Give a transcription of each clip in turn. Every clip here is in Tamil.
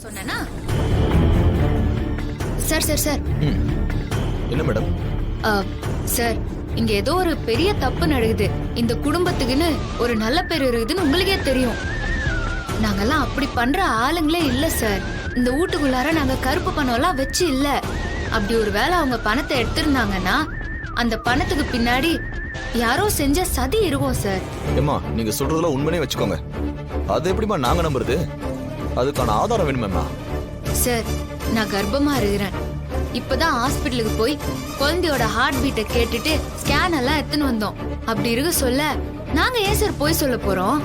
சொன்னேனா? சார் சார் சார் என்ன மேடம்? சார் இங்க ஏதோ ஒரு பெரிய தப்பு நடக்குது. இந்த குடும்பத்துக்குன்னு ஒரு நல்ல பேர் இருக்குதுன்னு உங்களுக்கே தெரியும். நாங்கெல்லாம் அப்படி பண்ற ஆளுங்களே இல்ல சார். இந்த வீட்டுக்குள்ளார நாங்க கருப்பு பணம் எல்லாம் வச்சு இல்ல. அப்படி ஒரு வேளை அவங்க பணத்தை எடுத்திருந்தாங்கன்னா அந்த பணத்துக்கு பின்னாடி யாரோ செஞ்ச சதி இருக்கும் சார். ஏமா நீங்க சொல்றதெல்லாம் உண்மையே வச்சுக்கோங்க. அது எப்படிமா நாங்க நம்புறது? அதுக்கான ஆதாரம் வேணுமேம்மா. சார் நான் கர்ப்பமா இருக்கிறேன். இப்பதான் ஹாஸ்பிட்டலுக்கு போய் குழந்தையோட ஹார்ட் பீட்டை கேட்டுட்டு ஸ்கேன் எல்லாம் எடுத்துன்னு வந்தோம். அப்படி இருக்க சொல்ல நாங்க ஏன் சார் போய் சொல்ல போறோம்?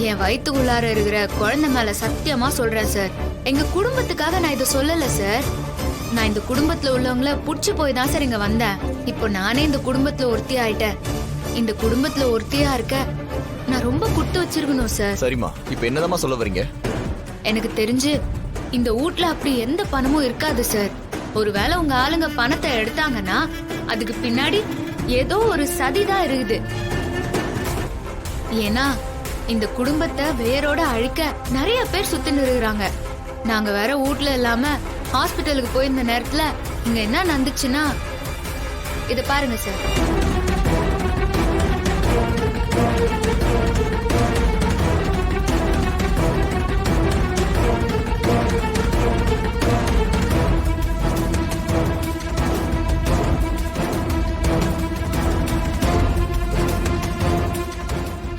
என் வயித்துக்குள்ளார இருக்கிற குழந்தை மேல சத்தியமா சொல்றேன் சார். எங்க குடும்பத்துக்காக நான் இதை சொல்லல சார். நான் இந்த குடும்பத்துல உள்ளவங்கள புடிச்சு போய் தான் சார் இங்க வந்தேன். இப்போ நானே இந்த குடும்பத்துல ஒருத்தி ஆயிட்டேன். இந்த குடும்பத்துல ஒருத்தியா இருக்க நான் ரொம்ப குட்டு வச்சிருக்கணும் சார். சரிம்மா, இப்போ என்னதாம்மா சொல்ல வரீங்க? எனக்கு தெரிஞ்சு இந்த வீட்ல அப்படி எந்த பணமும் இருக்காது சார். ஒருவேளை உங்க ஆளுங்க பணத்தை எடுத்தாங்கன்னா அதுக்கு பின்னாடி ஏதோ ஒரு சதிதான் இருக்குது. ஏன்னா இந்த குடும்பத்தை வேரோட அழிக்க நிறைய பேர் சுத்தின்னு இருக்கிறாங்க. நாங்க வேற வீட்ல இல்லாம ஹாஸ்பிட்டலுக்கு போயிருந்த நேரத்துல இங்க என்ன நடந்துச்சுன்னா இத பாருங்க சார்.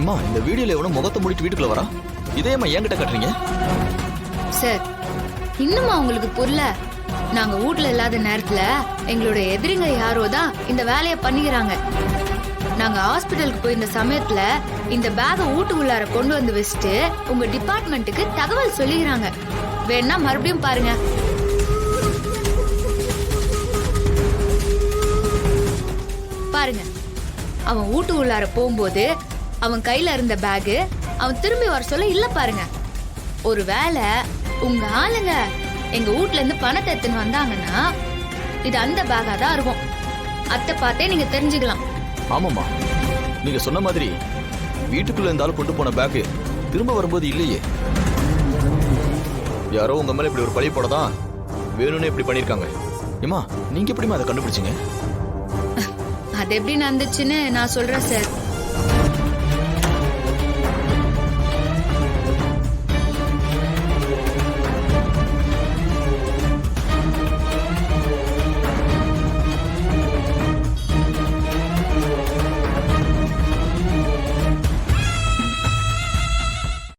அம்மா, இந்த வீடியோல எவனோ முகத்தை மூடிட்டு வீட்டுக்குள்ள வரா. இதேம்மா என்கிட்ட கட்டுறீங்க? சார் இன்னுமா உங்களுக்கு புரியல? நாங்க வீட்ல இல்லாத நேரத்துல எங்களோட எதிரிங்க யாரோ தான் இந்த வேலையை பண்ணிக்கிறாங்க. நாங்க ஹாஸ்பிட்டலுக்கு போயிருந்த சமயத்துல இந்த பேக வீட்டுக்குள்ளார கொண்டு வந்து வச்சுட்டு உங்க டிபார்ட்மெண்ட்டுக்கு தகவல் சொல்லிக்கிறாங்க. வேணா மறுபடியும் பாருங்க. பாருங்க, அவன் வீட்டுக்குள்ளார போகும்போது அவன் கையில இருந்த பேகு அவன் திரும்பி வர சொல்ல இல்ல பாருங்க. ஒருவேளை உங்க ஆளுங்க எங்க வீட்ல இருந்து பணத்தை எடுத்துன்னு வந்தாங்கன்னா இது அந்த பேகா தான் இருக்கும். அத்தை பார்த்தே நீங்க தெரிஞ்சுக்கலாம். ஆமாம்மா, நீங்க சொன்ன மாதிரி வீட்டுக்குள்ள இருந்தாலும் கொண்டு போன பேக்கு திரும்ப வரும்போது இல்லையே. யாரோ உங்க மேல இப்படி ஒரு பழி போடதான் வேணும்னு இப்படி பண்ணிருக்காங்க. ஏமா, நீங்க எப்படிமா அதை கண்டுபிடிச்சீங்க? அது எப்படி நடந்துச்சுன்னு நான் சொல்றேன் சார்.